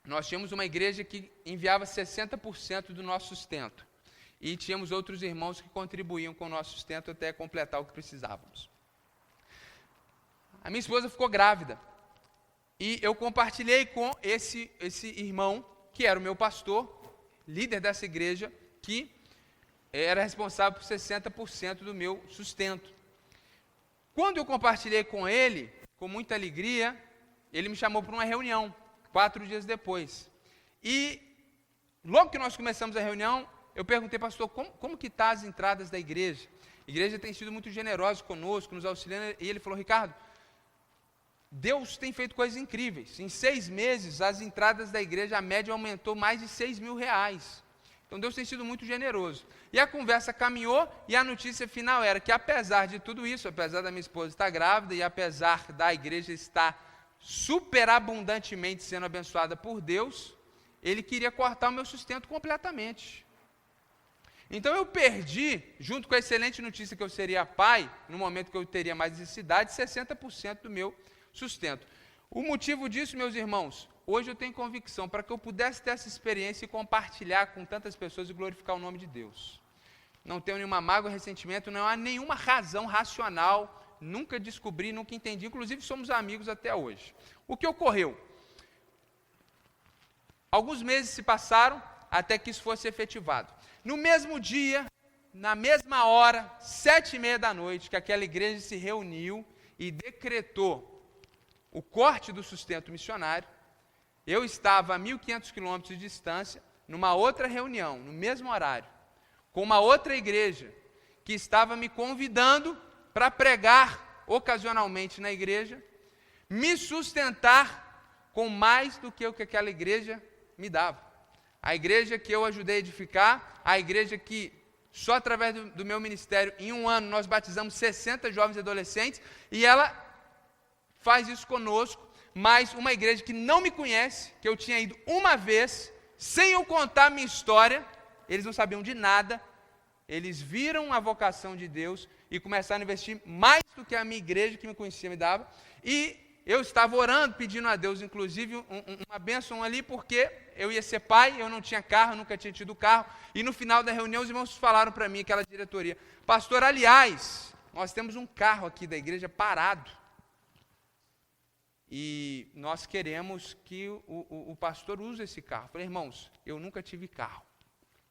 Nós tínhamos uma igreja que enviava 60% do nosso sustento. E tínhamos outros irmãos que contribuíam com o nosso sustento até completar o que precisávamos. A minha esposa ficou grávida. E eu compartilhei com esse irmão, que era o meu pastor, líder dessa igreja, que era responsável por 60% do meu sustento. Quando eu compartilhei com ele, com muita alegria, ele me chamou para uma reunião, 4 dias depois. E logo que nós começamos a reunião, eu perguntei, pastor, como que estão as entradas da igreja? A igreja tem sido muito generosa conosco, nos auxiliando, e ele falou, Ricardo, Deus tem feito coisas incríveis. Em 6 meses, as entradas da igreja, a média aumentou mais de R$6.000. Então, Deus tem sido muito generoso. E a conversa caminhou, e a notícia final era que, apesar de tudo isso, apesar da minha esposa estar grávida, e apesar da igreja estar superabundantemente sendo abençoada por Deus, ele queria cortar o meu sustento completamente. Então, eu perdi, junto com a excelente notícia que eu seria pai, no momento que eu teria mais necessidade, 60% do meu sustento. O motivo disso, meus irmãos, hoje eu tenho convicção, para que eu pudesse ter essa experiência e compartilhar com tantas pessoas e glorificar o nome de Deus. Não tenho nenhuma mágoa, ressentimento, não há nenhuma razão racional, nunca descobri, nunca entendi, inclusive somos amigos até hoje. O que ocorreu? Alguns meses se passaram até que isso fosse efetivado. No mesmo dia, na mesma hora, 7h30 da noite, que aquela igreja se reuniu e decretou o corte do sustento missionário, eu estava a 1.500 quilômetros de distância, numa outra reunião, no mesmo horário, com uma outra igreja, que estava me convidando para pregar ocasionalmente na igreja, me sustentar com mais do que o que aquela igreja me dava. A igreja que eu ajudei a edificar, a igreja que só através do meu ministério, em 1 ano, nós batizamos 60 jovens e adolescentes, e ela faz isso conosco, mas uma igreja que não me conhece, que eu tinha ido uma vez, sem eu contar a minha história, eles não sabiam de nada, eles viram a vocação de Deus e começaram a investir mais do que a minha igreja que me conhecia me dava, e eu estava orando, pedindo a Deus, inclusive, uma bênção ali, porque eu ia ser pai, eu não tinha carro, nunca tinha tido carro, e no final da reunião os irmãos falaram para mim, aquela diretoria, pastor, aliás, nós temos um carro aqui da igreja parado, e nós queremos que o pastor use esse carro. Eu falei, irmãos, eu nunca tive carro,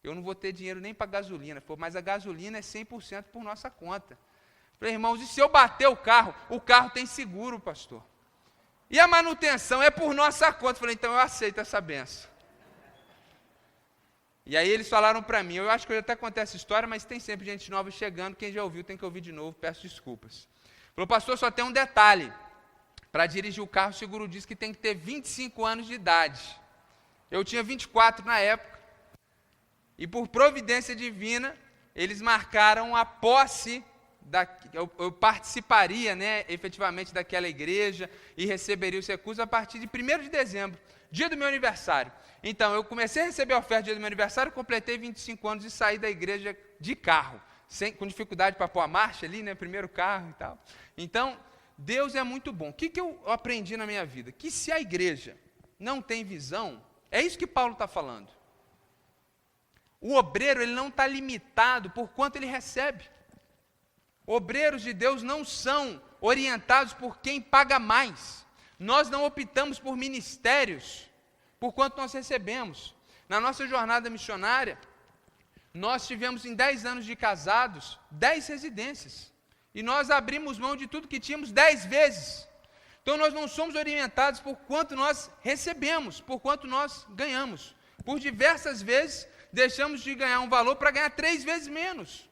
eu não vou ter dinheiro nem para gasolina, mas a gasolina é 100% por nossa conta. Eu falei, irmãos, e se eu bater o carro tem seguro, pastor. E a manutenção é por nossa conta. Eu falei, então eu aceito essa benção. E aí eles falaram para mim, eu acho que eu já até contei essa história, mas tem sempre gente nova chegando, quem já ouviu tem que ouvir de novo, peço desculpas. Falou, pastor, só tem um detalhe, para dirigir o carro o seguro diz que tem que ter 25 anos de idade. Eu tinha 24 na época, e por providência divina, eles marcaram a posse, eu participaria, efetivamente daquela igreja e receberia os recursos a partir de 1º de dezembro, dia do meu aniversário. Então, eu comecei a receber a oferta dia do meu aniversário, completei 25 anos e saí da igreja de carro, com dificuldade para pôr a marcha ali, primeiro carro e tal. Então, Deus é muito bom. O que eu aprendi na minha vida? Que se a igreja não tem visão, é isso que Paulo está falando. O obreiro, ele não está limitado por quanto ele recebe. Obreiros de Deus não são orientados por quem paga mais. Nós não optamos por ministérios por quanto nós recebemos. Na nossa jornada missionária, nós tivemos em 10 anos de casados, 10 residências. E nós abrimos mão de tudo que tínhamos 10 vezes. Então nós não somos orientados por quanto nós recebemos, por quanto nós ganhamos. Por diversas vezes, deixamos de ganhar um valor para ganhar 3 vezes menos.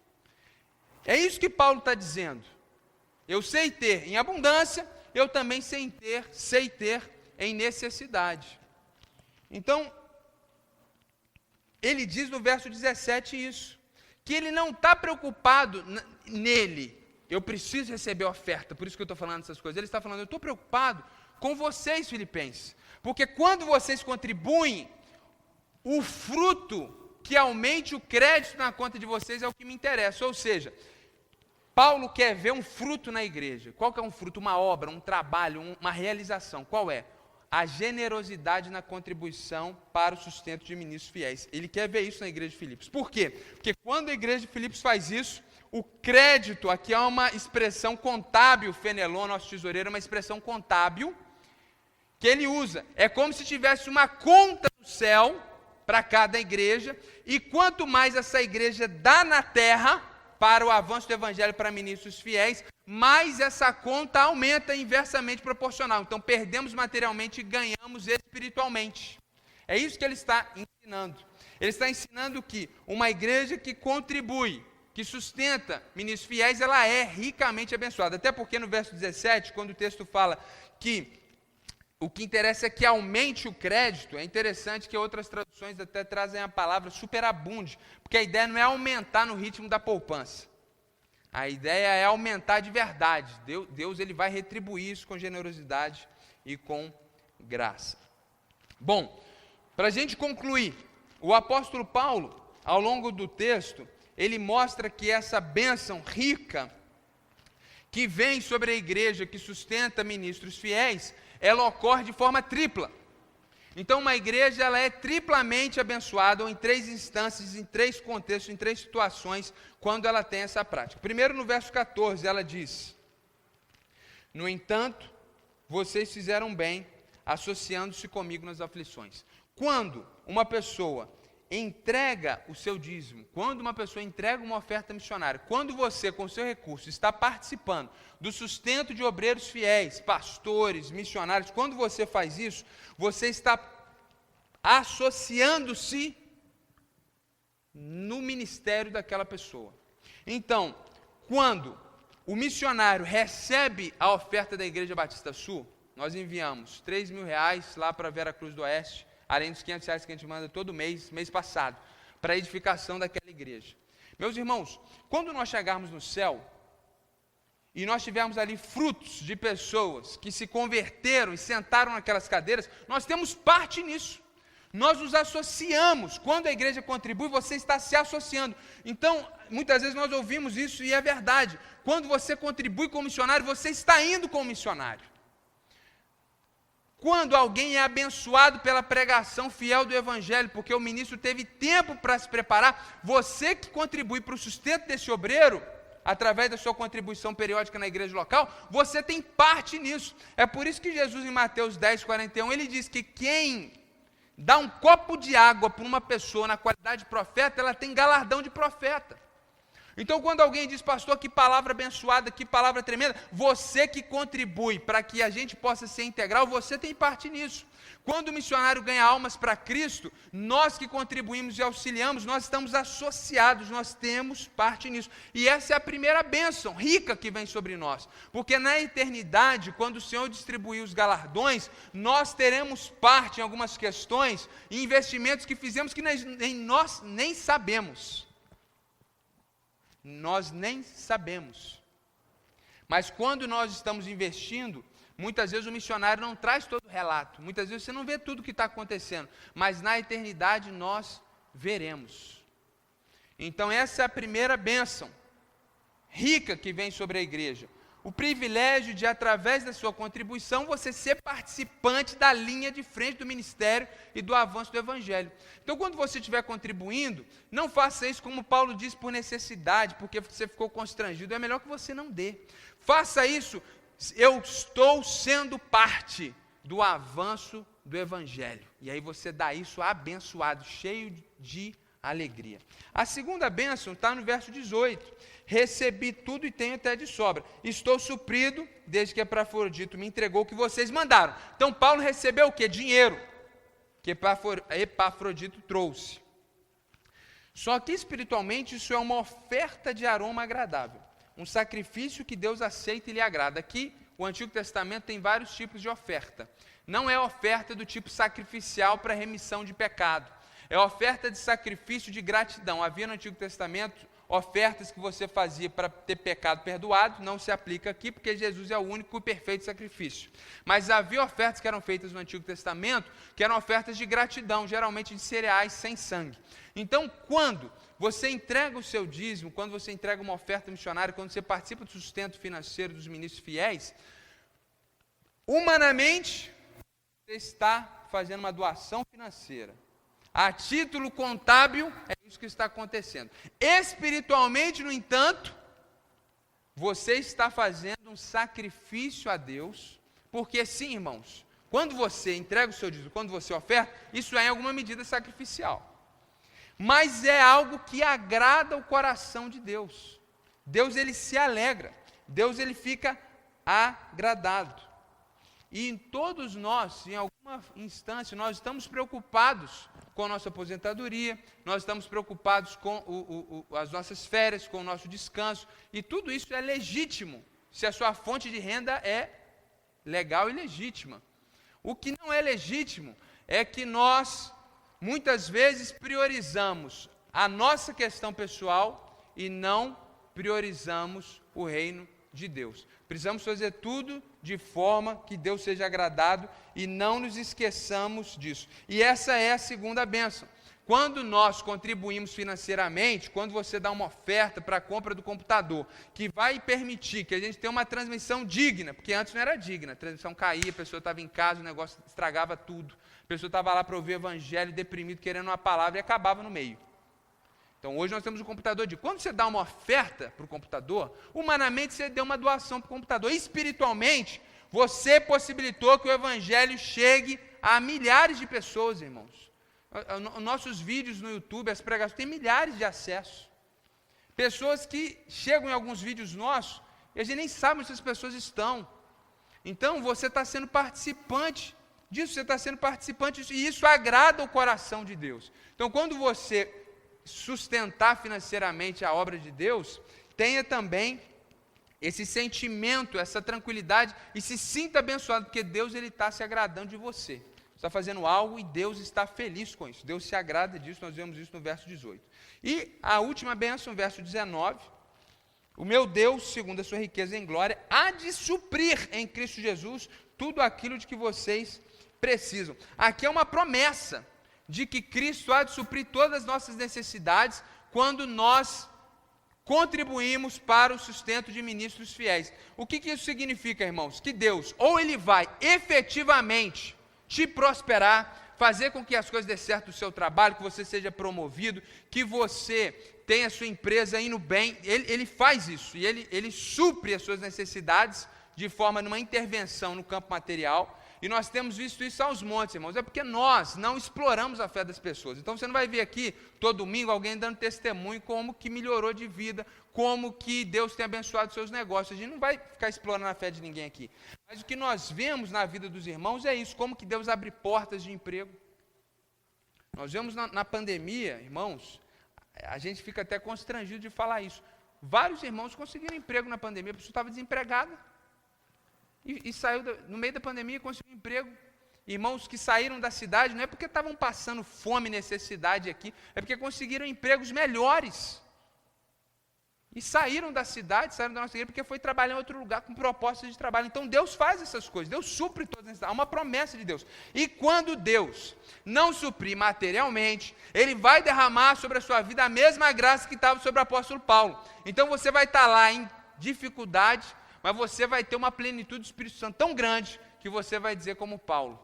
É isso que Paulo está dizendo. Eu sei ter em abundância, eu também sei ter em necessidade. Então, ele diz no verso 17 isso, que ele não está preocupado nele. Eu preciso receber a oferta, por isso que eu estou falando essas coisas. Ele está falando, eu estou preocupado com vocês, filipenses, porque quando vocês contribuem, o fruto que aumente o crédito na conta de vocês é o que me interessa. Ou seja, Paulo quer ver um fruto na igreja. Qual que é um fruto? Uma obra, um trabalho, uma realização. Qual é? a generosidade na contribuição para o sustento de ministros fiéis. Ele quer ver isso na igreja de Filipos. Por quê? Porque quando a igreja de Filipos faz isso, o crédito, aqui é uma expressão contábil, Fenelon, nosso tesoureiro, é uma expressão contábil que ele usa. É como se tivesse uma conta no céu para cada igreja, e quanto mais essa igreja dá na terra para o avanço do evangelho para ministros fiéis, mais essa conta aumenta inversamente proporcional. Então perdemos materialmente e ganhamos espiritualmente. É isso que ele está ensinando. Ele está ensinando que uma igreja que contribui, que sustenta ministros fiéis, ela é ricamente abençoada. Até porque no verso 17, quando o texto fala que o que interessa é que aumente o crédito, é interessante que outras traduções até trazem a palavra superabunde, porque a ideia não é aumentar no ritmo da poupança. A ideia é aumentar de verdade. Deus ele vai retribuir isso com generosidade e com graça. Bom, para a gente concluir, o apóstolo Paulo, ao longo do texto, ele mostra que essa bênção rica que vem sobre a igreja, que sustenta ministros fiéis, ela ocorre de forma tripla. Então, uma igreja ela é triplamente abençoada, ou em 3 instâncias, em 3 contextos, em 3 situações, quando ela tem essa prática. Primeiro, no verso 14, ela diz: no entanto, vocês fizeram bem, associando-se comigo nas aflições. Quando uma pessoa entrega o seu dízimo, quando uma pessoa entrega uma oferta missionária, quando você, com o seu recurso, está participando do sustento de obreiros fiéis, pastores, missionários, quando você faz isso, você está associando-se no ministério daquela pessoa. Então, quando o missionário recebe a oferta da Igreja Batista Sul, nós enviamos R$3.000 lá para Vera Cruz do Oeste, além dos R$500 que a gente manda todo mês passado, para a edificação daquela igreja. Meus irmãos, quando nós chegarmos no céu, e nós tivermos ali frutos de pessoas que se converteram e sentaram naquelas cadeiras, nós temos parte nisso. Nós nos associamos. Quando a igreja contribui, você está se associando. Então, muitas vezes nós ouvimos isso e é verdade. Quando você contribui com o missionário, você está indo com o missionário. Quando alguém é abençoado pela pregação fiel do evangelho, porque o ministro teve tempo para se preparar, você que contribui para o sustento desse obreiro, através da sua contribuição periódica na igreja local, você tem parte nisso. É por isso que Jesus, em Mateus 10:41, ele diz que quem dá um copo de água para uma pessoa na qualidade de profeta, ela tem galardão de profeta. Então, quando alguém diz, pastor, que palavra abençoada, que palavra tremenda, você que contribui para que a gente possa ser integral, você tem parte nisso. Quando o missionário ganha almas para Cristo, nós que contribuímos e auxiliamos, nós estamos associados, nós temos parte nisso. E essa é a primeira bênção rica que vem sobre nós. Porque na eternidade, quando o Senhor distribuir os galardões, nós teremos parte em algumas questões e investimentos que fizemos que nós nem sabemos. Nós nem sabemos. Mas quando nós estamos investindo, muitas vezes o missionário não traz todo o relato. Muitas vezes você não vê tudo o que está acontecendo. Mas na eternidade nós veremos. Então essa é a primeira bênção rica que vem sobre a igreja. O privilégio de, através da sua contribuição, você ser participante da linha de frente do ministério e do avanço do evangelho. Então, quando você estiver contribuindo, não faça isso, como Paulo diz, por necessidade, porque você ficou constrangido. É melhor que você não dê. Faça isso, eu estou sendo parte do avanço do evangelho. E aí você dá isso abençoado, cheio de alegria. A segunda bênção está no verso 18. Recebi tudo e tenho até de sobra. Estou suprido, desde que Epafrodito me entregou o que vocês mandaram. Então, Paulo recebeu o quê? Dinheiro, que Epafrodito trouxe. Só que, espiritualmente, isso é uma oferta de aroma agradável. Um sacrifício que Deus aceita e lhe agrada. Aqui, o Antigo Testamento tem vários tipos de oferta. Não é oferta do tipo sacrificial para remissão de pecado. É oferta de sacrifício de gratidão. Havia no Antigo Testamento ofertas que você fazia para ter pecado perdoado, não se aplica aqui, porque Jesus é o único e perfeito sacrifício. Mas havia ofertas que eram feitas no Antigo Testamento, que eram ofertas de gratidão, geralmente de cereais sem sangue. Então, quando você entrega o seu dízimo, quando você entrega uma oferta missionária, quando você participa do sustento financeiro dos ministros fiéis, humanamente, você está fazendo uma doação financeira. A título contábil, é isso que está acontecendo. Espiritualmente, no entanto, você está fazendo um sacrifício a Deus, porque sim, irmãos, quando você entrega o seu dízimo, quando você oferta, isso é em alguma medida sacrificial. Mas é algo que agrada o coração de Deus. Deus, ele se alegra. Deus, ele fica agradado. E em todos nós, em alguma instância, nós estamos preocupados com a nossa aposentadoria, nós estamos preocupados com as nossas férias, com o nosso descanso, e tudo isso é legítimo, se a sua fonte de renda é legal e legítima. O que não é legítimo é que nós, muitas vezes, priorizamos a nossa questão pessoal e não priorizamos o reino de Deus. Precisamos fazer tudo de forma que Deus seja agradado e não nos esqueçamos disso. E essa é a segunda bênção. Quando nós contribuímos financeiramente, quando você dá uma oferta para a compra do computador, que vai permitir que a gente tenha uma transmissão digna, porque antes não era digna, a transmissão caía, a pessoa estava em casa, o negócio estragava tudo, a pessoa estava lá para ouvir o evangelho, deprimido, querendo uma palavra e acabava no meio. Então hoje nós temos um computador quando você dá uma oferta para o computador, humanamente você deu uma doação para o computador, espiritualmente você possibilitou que o evangelho chegue a milhares de pessoas, irmãos. Nossos vídeos no YouTube, as pregações, têm milhares de acessos. Pessoas que chegam em alguns vídeos nossos e a gente nem sabe onde essas pessoas estão. Então você está sendo participante disso, e isso agrada o coração de Deus. Então quando você sustentar financeiramente a obra de Deus, tenha também esse sentimento, essa tranquilidade, e se sinta abençoado, porque Deus, ele está se agradando de você. Você está fazendo algo e Deus está feliz com isso. Deus se agrada disso, nós vemos isso no verso 18. E a última bênção, verso 19, o meu Deus, segundo a sua riqueza em glória, há de suprir em Cristo Jesus tudo aquilo de que vocês precisam. Aqui é uma promessa de que Cristo há de suprir todas as nossas necessidades quando nós contribuímos para o sustento de ministros fiéis. O que isso significa, irmãos? Que Deus, ou ele vai efetivamente te prosperar, fazer com que as coisas dê certo no seu trabalho, que você seja promovido, que você tenha a sua empresa indo bem, ele faz isso, e ele supre as suas necessidades de forma, numa intervenção no campo material. E nós temos visto isso aos montes, irmãos. É porque nós não exploramos a fé das pessoas. Então você não vai ver aqui, todo domingo, alguém dando testemunho como que melhorou de vida, como que Deus tem abençoado seus negócios. A gente não vai ficar explorando a fé de ninguém aqui. Mas o que nós vemos na vida dos irmãos é isso, como que Deus abre portas de emprego. Nós vemos na pandemia, irmãos, a gente fica até constrangido de falar isso. Vários irmãos conseguiram emprego na pandemia, a pessoa estava desempregada. E saiu, no meio da pandemia, conseguiu um emprego. Irmãos que saíram da cidade, não é porque estavam passando fome e necessidade aqui, é porque conseguiram empregos melhores. E saíram da cidade, saíram da nossa igreja, porque foi trabalhar em outro lugar com propostas de trabalho. Então Deus faz essas coisas, Deus supre todas as necessidades, há uma promessa de Deus. E quando Deus não suprir materialmente, Ele vai derramar sobre a sua vida a mesma graça que estava sobre o apóstolo Paulo. Então você vai estar lá em dificuldade, mas você vai ter uma plenitude do Espírito Santo tão grande que você vai dizer como Paulo: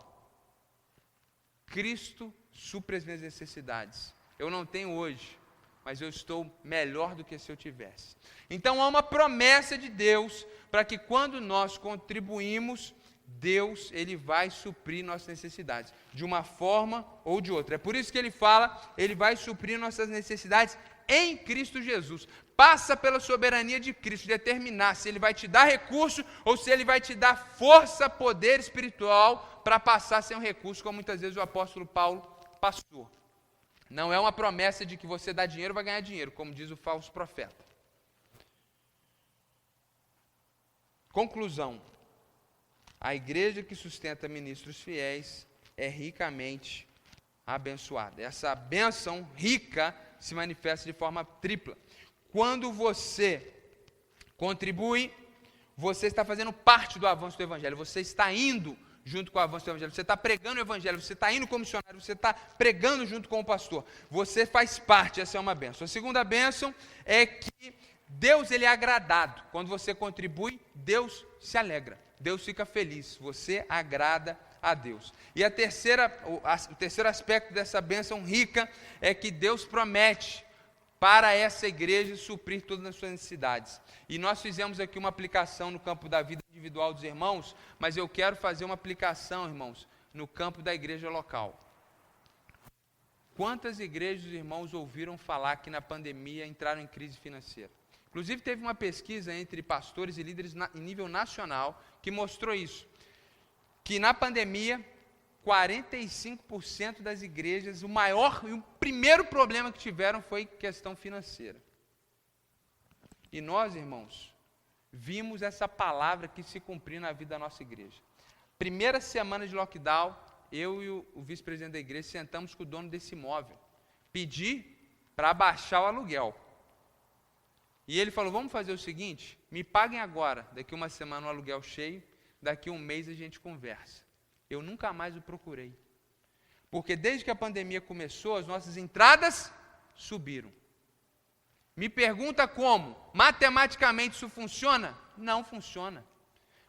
Cristo supre as minhas necessidades. Eu não tenho hoje, mas eu estou melhor do que se eu tivesse. Então há uma promessa de Deus para que quando nós contribuímos, Deus, ele vai suprir nossas necessidades, de uma forma ou de outra. É por isso que ele fala, ele vai suprir nossas necessidades em Cristo Jesus. Passa pela soberania de Cristo determinar se ele vai te dar recurso ou se ele vai te dar força, poder espiritual para passar sem um recurso, como muitas vezes o apóstolo Paulo passou. Não é uma promessa de que você dá dinheiro vai ganhar dinheiro, como diz o falso profeta. Conclusão: a igreja que sustenta ministros fiéis é ricamente abençoada. Essa bênção rica se manifesta de forma tripla. Quando você contribui, você está fazendo parte do avanço do Evangelho, você está indo junto com o avanço do Evangelho, você está pregando o Evangelho, você está indo como missionário, você está pregando junto com o pastor, você faz parte, essa é uma bênção. A segunda bênção é que Deus, ele é agradado. Quando você contribui, Deus se alegra, Deus fica feliz, você agrada a Deus. E o terceiro aspecto dessa bênção rica é que Deus promete para essa igreja suprir todas as suas necessidades. E nós fizemos aqui uma aplicação no campo da vida individual dos irmãos, mas eu quero fazer uma aplicação, irmãos, no campo da igreja local. Quantas igrejas os irmãos ouviram falar que na pandemia entraram em crise financeira? Inclusive teve uma pesquisa entre pastores e líderes em nível nacional que mostrou isso, que na pandemia 45% das igrejas, o primeiro problema que tiveram foi questão financeira. E nós, irmãos, vimos essa palavra que se cumpriu na vida da nossa igreja. Primeira semana de lockdown, eu e o vice-presidente da igreja sentamos com o dono desse imóvel, pedi para abaixar o aluguel. E ele falou, vamos fazer o seguinte, me paguem agora, daqui uma semana o aluguel cheio, daqui um mês a gente conversa. Eu nunca mais o procurei. Porque desde que a pandemia começou, as nossas entradas subiram. Me pergunta como? Matematicamente isso funciona? Não funciona.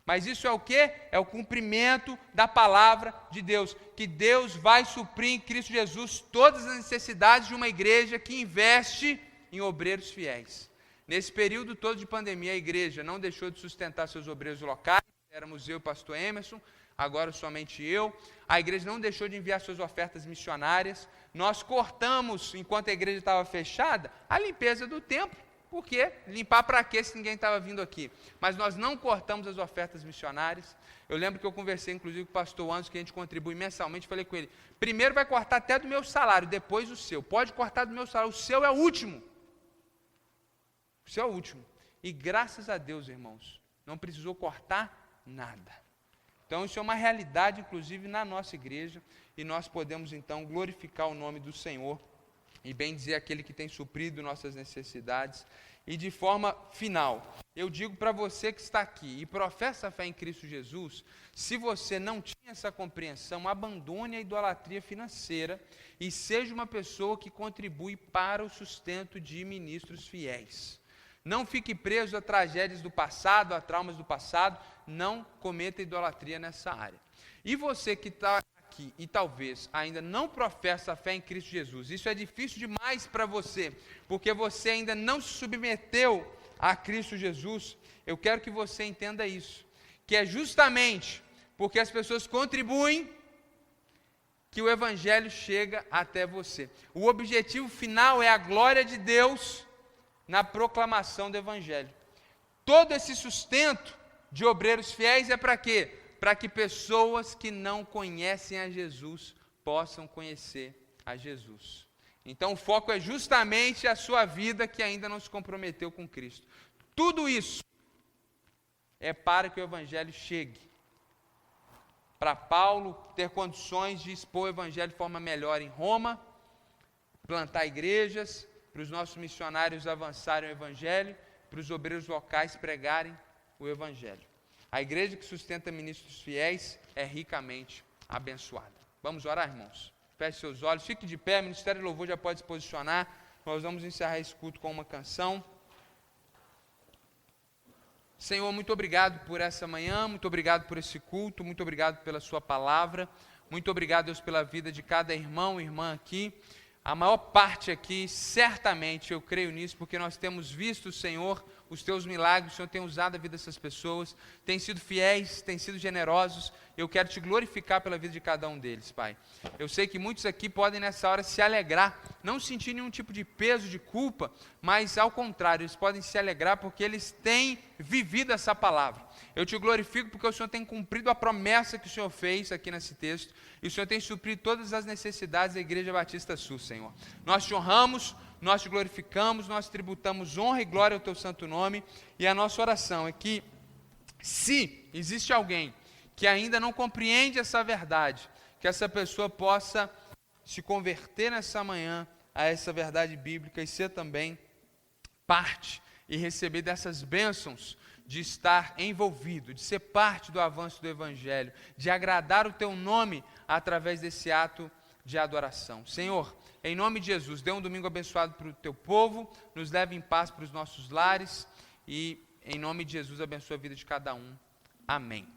Mas isso é o quê? É o cumprimento da palavra de Deus. Que Deus vai suprir em Cristo Jesus todas as necessidades de uma igreja que investe em obreiros fiéis. Nesse período todo de pandemia, a igreja não deixou de sustentar seus obreiros locais. Éramos eu e o pastor Emerson, agora somente eu. A igreja não deixou de enviar suas ofertas missionárias. Nós cortamos, enquanto a igreja estava fechada, a limpeza do templo. Por quê? Limpar para quê se ninguém estava vindo aqui? Mas nós não cortamos as ofertas missionárias. Eu lembro que eu conversei, inclusive, com o pastor Anderson, que a gente contribui mensalmente. Falei com ele, primeiro vai cortar até do meu salário, depois o seu. Pode cortar do meu salário, o seu é o último. O seu é o último. E graças a Deus, irmãos, não precisou cortar nada. Então isso é uma realidade, inclusive, na nossa igreja, e nós podemos então glorificar o nome do Senhor, e bem dizer aquele que tem suprido nossas necessidades. E de forma final, eu digo para você que está aqui e professa a fé em Cristo Jesus, se você não tinha essa compreensão, abandone a idolatria financeira e seja uma pessoa que contribui para o sustento de ministros fiéis. Não fique preso a tragédias do passado, a traumas do passado, não cometa idolatria nessa área. E você que está aqui e talvez ainda não professa a fé em Cristo Jesus, isso é difícil demais para você, porque você ainda não se submeteu a Cristo Jesus, eu quero que você entenda isso, que é justamente porque as pessoas contribuem que o Evangelho chega até você. O objetivo final é a glória de Deus na proclamação do Evangelho. Todo esse sustento de obreiros fiéis é para quê? Para que pessoas que não conhecem a Jesus possam conhecer a Jesus. Então o foco é justamente a sua vida que ainda não se comprometeu com Cristo. Tudo isso é para que o Evangelho chegue. Para Paulo ter condições de expor o Evangelho de forma melhor em Roma, plantar igrejas, para os nossos missionários avançarem o Evangelho, para os obreiros locais pregarem o Evangelho. A igreja que sustenta ministros fiéis é ricamente abençoada. Vamos orar, irmãos? Feche seus olhos, fique de pé, o Ministério de Louvor já pode se posicionar. Nós vamos encerrar esse culto com uma canção. Senhor, muito obrigado por essa manhã, muito obrigado por esse culto, muito obrigado pela sua palavra, muito obrigado, Deus, pela vida de cada irmão e irmã aqui. A maior parte aqui, certamente, eu creio nisso, porque nós temos visto, Senhor, os teus milagres, o Senhor tem usado a vida dessas pessoas, tem sido fiéis, tem sido generosos, eu quero te glorificar pela vida de cada um deles, Pai. Eu sei que muitos aqui podem nessa hora se alegrar, não sentir nenhum tipo de peso, de culpa, mas ao contrário, eles podem se alegrar porque eles têm vivido essa palavra. Eu te glorifico porque o Senhor tem cumprido a promessa que o Senhor fez aqui nesse texto, e o Senhor tem suprido todas as necessidades da Igreja Batista Sul, Senhor. Nós te honramos, nós te glorificamos, nós tributamos honra e glória ao teu santo nome, e a nossa oração é que, se existe alguém que ainda não compreende essa verdade, que essa pessoa possa se converter nessa manhã a essa verdade bíblica e ser também parte e receber dessas bênçãos de estar envolvido, de ser parte do avanço do Evangelho, de agradar o teu nome através desse ato de adoração. Senhor, em nome de Jesus, dê um domingo abençoado para o teu povo, nos leve em paz para os nossos lares e em nome de Jesus abençoa a vida de cada um. Amém.